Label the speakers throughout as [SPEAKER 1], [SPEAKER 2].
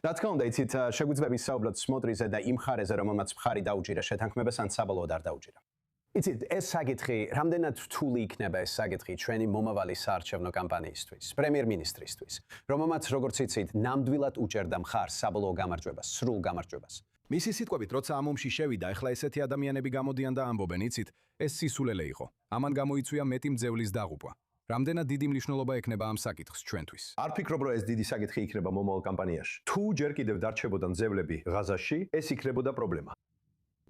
[SPEAKER 1] რა თქმა უნდა, იცით, შეგვიძლია ვისაუბროთ სმოტრიზე და იმ მხარეზე, რომელმაც მხარი დაუჭირა შეთანხმებას, ან საბოლოოდ არ დაუჭირა. იცით, ეს საკითხი, რამდენად რთული იქნება ეს საკითხი ჩვენი მომავალი საარჩევნო კამპანიისთვის, პრემიერ-მინისტრისთვის, რომელმაც, როგორც იცით, ნამდვილად უჭერდა მხარს საბოლოო გამარჯვებას, სრულ გამარჯვებას. მისი სიტყვებით, როცა ამ ომში შევიდა, ეხლა ესეთი ადამიანები გამოდიან და ამბობენ, იცით, ეს სისულელე იყო. ამან გამოიწვია მეტი მძევლის დაღუპვა. რამდენად დიდი მნიშვნელობა ექნება ამ საკითხს ჩვენთვის.
[SPEAKER 2] არ ფიქრობ, რომ ეს დიდი საკითხი იქნება მომავალ კამპანიაში. თუ ჯერ კიდევ დარჩებოდა მძევლები ღაზაში, ეს იქნებოდა პრობლემა.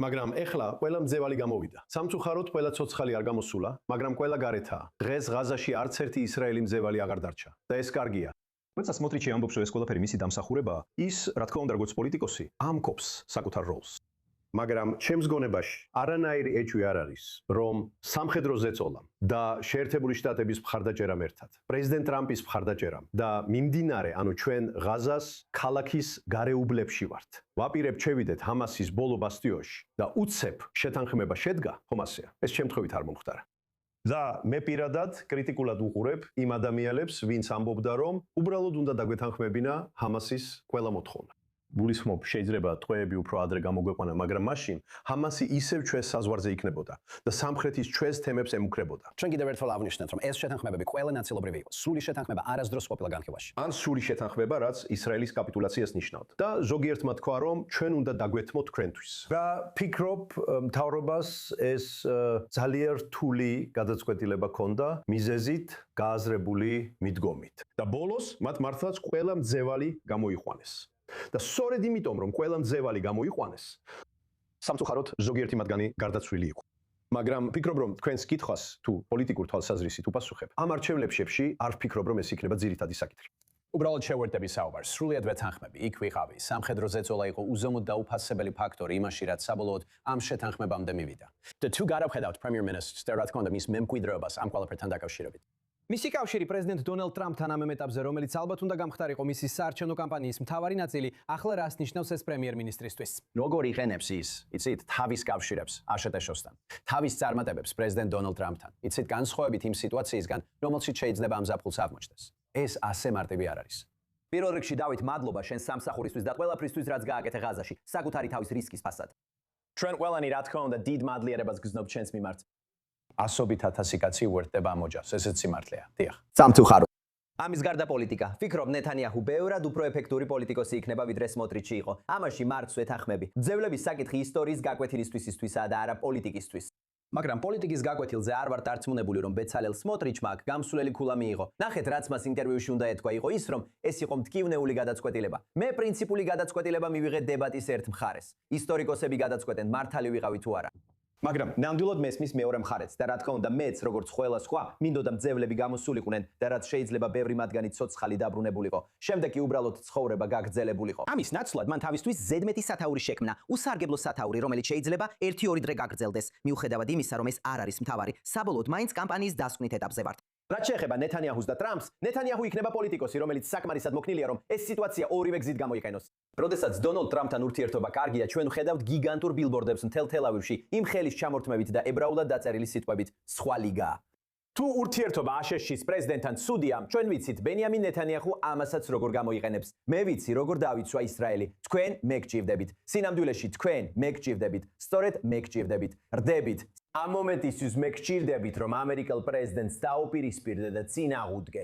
[SPEAKER 2] მაგრამ ეხლა ყველა მძევალი გამოვიდა. სამწუხაროდ ყველა ცოცხალი არ გამოსულა, მაგრამ ყველა გარეთაა. დღეს ღაზაში არც ერთი ისრაელი მძევალი აღარ დარჩა და ეს კარგია. როცა სმოტრიჩი ამბობს, რომ ეს ყველაფერი მისი დამსახურებაა, ის, რა თქმა უნდა, როგორც პოლიტიკოსი, ამკობს საკუთარ როლს. მაგრამ ჩემს გონებაში არანაირი ეჭვი არ არის, რომ სამხედრო ზეწოლამ და შეერთებული შტატების მხარდაჭერამ ერთად, პრეზიდენტ ტრამპის მხარდაჭერამ და მიმდინარე, ანუ ჩვენ ღაზას ქალაქის გარეუბლებში ვართ. ვაპირებ შევიდეთ ჰამასის ბოლო ბასტიონში და უცებ შეთანხმება შედგა, ხომ ასეა? ეს შემთხვევით არ მომხდარა. და მე პირადად კრიტიკულად უყურებ იმ ადამიანებს, ვინც ამბობდა, რომ უბრალოდ უნდა დაგვეთანხმებინა ჰამასის ყველა მოთხოვნა. გულისხმობ, შეიძლება ტყვეები უფრო ადრე გამოგვეყვანა, მაგრამ მაშინ ჰამასი ისევ ჩვენს საზღვარზე იქნებოდა და სამხრეთის ჩვენს თემებს ემუქრებოდა.
[SPEAKER 1] ჩვენ კიდევ ერთხელ აღვნიშნეთ, რომ ეს შეთანხმებები ყველა ნაწილობრივი იყო. სრული შეთანხმება არასდროს ყოფილა განხილვაში.
[SPEAKER 2] ან სრული შეთანხმება, რაც ისრაელის კაპიტულაციას ნიშნავდა. და ზოგიერთმა თქვა, რომ ჩვენ უნდა დაგვეთმოთ თქვენთვის. რა ფიქრობ, მთავრობას ეს ძალიან რთული გადაწყვეტილება ჰქონდა მიზეზით გააზრებული მიდგომით. და ბოლოს მათ მართლაც ყველა მძევალი გამოიყვანეს. და სწორედ იმიტომ, რომ ყველა მძევალი გამოიყვანეს, სამწუხაროდ ზოგიერთი მათგანი გარდაცვლილი იყო. მაგრამ ფიქრობ, რომ თქვენს კითხვას თუ პოლიტიკურ თვალსაზრისით უპასუხებ, ამ არჩევნებში არ ვფიქრობ, რომ ეს იქნება ძირითადი საკითხი.
[SPEAKER 1] უბრალოდ შევერთდები საუბარს, სრულიად ვეთანხმები, იქ ვიყავი. სამხედრო ზეწოლა იყო უზომოდ დაუფასებელი ფაქტორი იმაში, რაც საბოლოოდ ამ შეთანხმებამდე მივიდა. და თუ გადავხედავთ პრემიერ-მინისტრს და რა თქმა უნდა მის მემკვიდრეობას ამ ყველაფერთან დაკავშირებით. მისი კავშირი პრეზიდენტ დონალდ ტრამპთან ამ ეტაპზე, რომელიც ალბათ უნდა გამხდარიყო მისი საარჩევნო კამპანიის მთავარი ნაწილი, ახლა რას ნიშნავს ეს პრემიერ-მინისტრისთვის? როგორ იყენებს ის, იცით, თავის კავშირებს აშეტეშოსთან, თავის წარმატებებს პრეზიდენტ დონალდ ტრამპთან, იცით, განსხვავებით იმ სიტუაციისგან, რომელშიც შეიძლება ამ ზაფხულს აღმოჩნდეს. ეს ასე მარტივი არ არის. პირველ რიგში დავით, მადლობა შენ სამსახურისთვის და ყველაფრისთვის, რაც გააკეთე ღაზაში, საკუთარი თავის რისკის ფასად. ჩვენ ყველანი რა თქმა უნდა დიდ მადლიერებას გზნობთ ჩვენს მიმართ. ასობით ათასი კაცი უერთდება ამ ოჯახს, ესეც სიმართლეა. დიახ. სამწუხაროდ. ამის გარდა პოლიტიკა. ფიქრობ, ნეთანიაჰუ ბევრად უფრო ეფექტური პოლიტიკოსი იქნება, ვიდრე სმოტრიჩი იყო. ამაში მარტს ვეთანხმები. მძევლების საკითხი ისტორიის გაკვეთილისთვისაა და არა პოლიტიკისთვის. მაგრამ პოლიტიკის გაკვეთილზე არ ვარ დარწმუნებული, რომ ბეცალელ სმოტრიჩმა გამსვლელი ქულა მიიღო. ნახეთ, რაც მას ინტერვიუში უნდა ეთქვა, იყო ის, რომ ეს იყო მტკივნეული გადაწყვეტილება. მე პრინციპული გადაწყვეტილება მივიღეთ დებატის ერთ მხარეს. ისტორიკოსები გადაწყვეტენ, მართალი ვიყავი თუ არა. მაგრამ ნამდვილად მესმის მეორე მხარეც და რა თქმა უნდა მეც როგორც ყველა სხვა მინდოდა მძევლები გამოსულიყვნენ და რაც შეიძლება ბევრი მათგანი ცოცხალი დაბრუნებულიყო. შემდეგ კი უბრალოდ ცხოვრება გაგრძელებულიყო. ამის ნაცვლად მან თავისთვის ზედმეტი სათაური შექმნა, უსარგებლო სათაური, რომელიც შეიძლება 1-2 დღე გაგრძელდეს. მიუხედავად იმისა, რომ ეს არ არის მთავარი, საბოლოოდ მაინც კამპანიის დასკვნით ეტაპზე ვართ. რაც შეეხება ნეთანიაჰუს და ტრამპს, ნეთანიაჰუ იქნება პოლიტიკოსი, რომელიც საკმარისად მოქნილია, რომ ეს სიტუაცია ორივე გზით გამოიყენოს. როდესაც დონალდ ტრამპთან ურთიერთობა კარგია, ჩვენ ვხედავთ გიგანტურ ბილბორდებს მთელ თელ-ავივში, იმ ხელის ჩამორთმევით და ებრაულად დაწერილი სიტყვებით სხვა ლიგაა. თუ ურთიერთობა აშშ-ის პრეზიდენტთან ცუდია, ჩვენ ვიცით ბენიამინ ნეთანიაჰუ ამასაც როგორ გამოიყენებს. მე ვიცი როგორ დავიცვა ისრაელი. თქვენ მეგჭირდებით. სინამდვილეში თქვენ მეგჭირდებით. სწორედ მეგჭირდებით. რდებით. ამ მომენტისთვის მეგჭირდებით, რომ ამერიკელ პრეზიდენტს დაუპირისპირდე და წინ აღუდგე.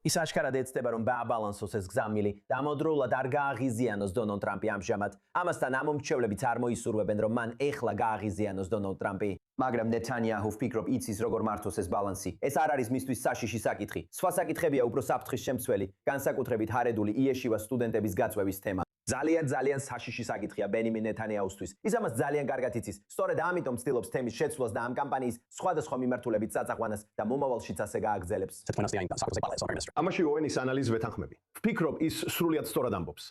[SPEAKER 1] ის აშკარად ეცდება, რომ დააბალანსოს ეს გზამილი, დამოდროულად არ გააღიზიანოს დონალდ ტრამპი ამჟამად. ამასთან ამ მომრჩევლებიც არ მოისურვებენ, რომ მან ეხლა გააღიზიანოს დონალდ ტრამპი. მაგრამ ნეთანიაჰუ ვფიქრობ იცის როგორ მართოს ეს ბალანსი. ეს არ არის მისთვის საშიში საკითხი. სხვა საკითხებია უფრო საფრთხის შემცველი, განსაკუთრებით ჰარედული იეშივა სტუდენტების გაწვევის თემა. ძალიან საშიში საკითხია ბენიამინ ნეთანიაჰუსთვის. ის ამას ძალიან კარგად იცის. სწორედ ამიტომ ცდილობს თემის შეცვლას და ამ კამპანიის სხვადასხვა მიმართულებით წაწაყვანას და მომავალშიც ასე გააგრძელებს. ამაში ოენის ანალიზს ვეთანხმები. ვფიქრობ, ის სრულიად სწორად ამბობს.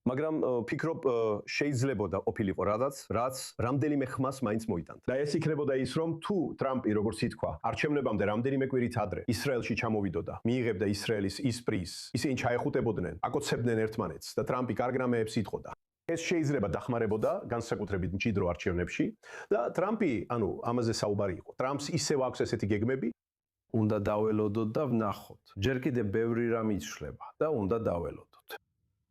[SPEAKER 1] მაგრამ ფიქრობ შეიძლებოდა ყოფილიყო რაც რამდენიმე ხმას მაინც მოიტანდა. და ეს იქნებოდა ის, რომ თუ ტრამპი, როგორც ითქვა, არჩევნებამდე რამდენიმე კვირით ადრე ისრაელში ჩამოვიდოდა, მიიღებდა ისრაელის ის პრიზს, ისინი ჩაეხუტებოდნენ, აკოცებდნენ ერთმანეთს და ტრამპი კარგ რამეებს იტყოდა. ეს შეიძლება დახმარებოდა განსაკუთრებით მჭიდრო არჩევნებში და ტრამპი, ანუ ამაზე საუბარი იყო. ტრამპს ისევ აქვს ესეთი გეგმები, უნდა დაველოდოთ და ვნახოთ. ჯერ კიდევ ბევრი რამ იცვლება და უნდა დაველოდოთ.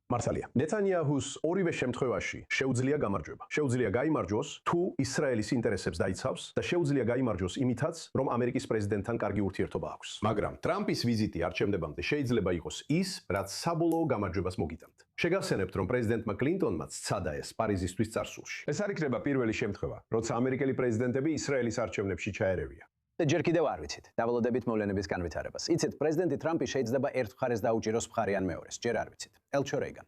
[SPEAKER 2] მართალია. ნეტანიაჰუს ორივე შემთხვევაში შეუძლია გამარჯვება. შეუძლია გაიმარჯვოს, თუ ისრაელის ინტერესებს დაიცავს და შეუძლია გაიმარჯვოს იმითაც, რომ ამერიკის პრეზიდენტთან კარგი ურთიერთობა აქვს. მაგრამ ტრამპის ვიზიტი არჩევნებამდე შეიძლება იყოს ის, რაც საბოლოო გამარჯვებას მოგიტანთ. შეგახსენებთ, რომ პრეზიდენტმა კლინტონმაც სცადა ეს პარიზისთვის წარსულში. ეს არ იქნება პირველი შემთხვევა, როცა ამერიკელი პრეზიდენტები ისრაელის არჩევნებში ჩაერევიან.
[SPEAKER 1] ჯერ კიდევ არ ვიცით. დავალოდებით მოვლენების განვითარებას. იცით, პრეზიდენტი ტრამპი შეიძლება ერთ მხარეს დაუჭიროს მხარე ან მეორეს. ჯერ არ ვიცით. ელჩო რეიგან.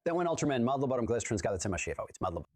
[SPEAKER 1] და when ultraman მადლობა რომ გლესტრენს გადაცემაში ეყავით. მადლობა.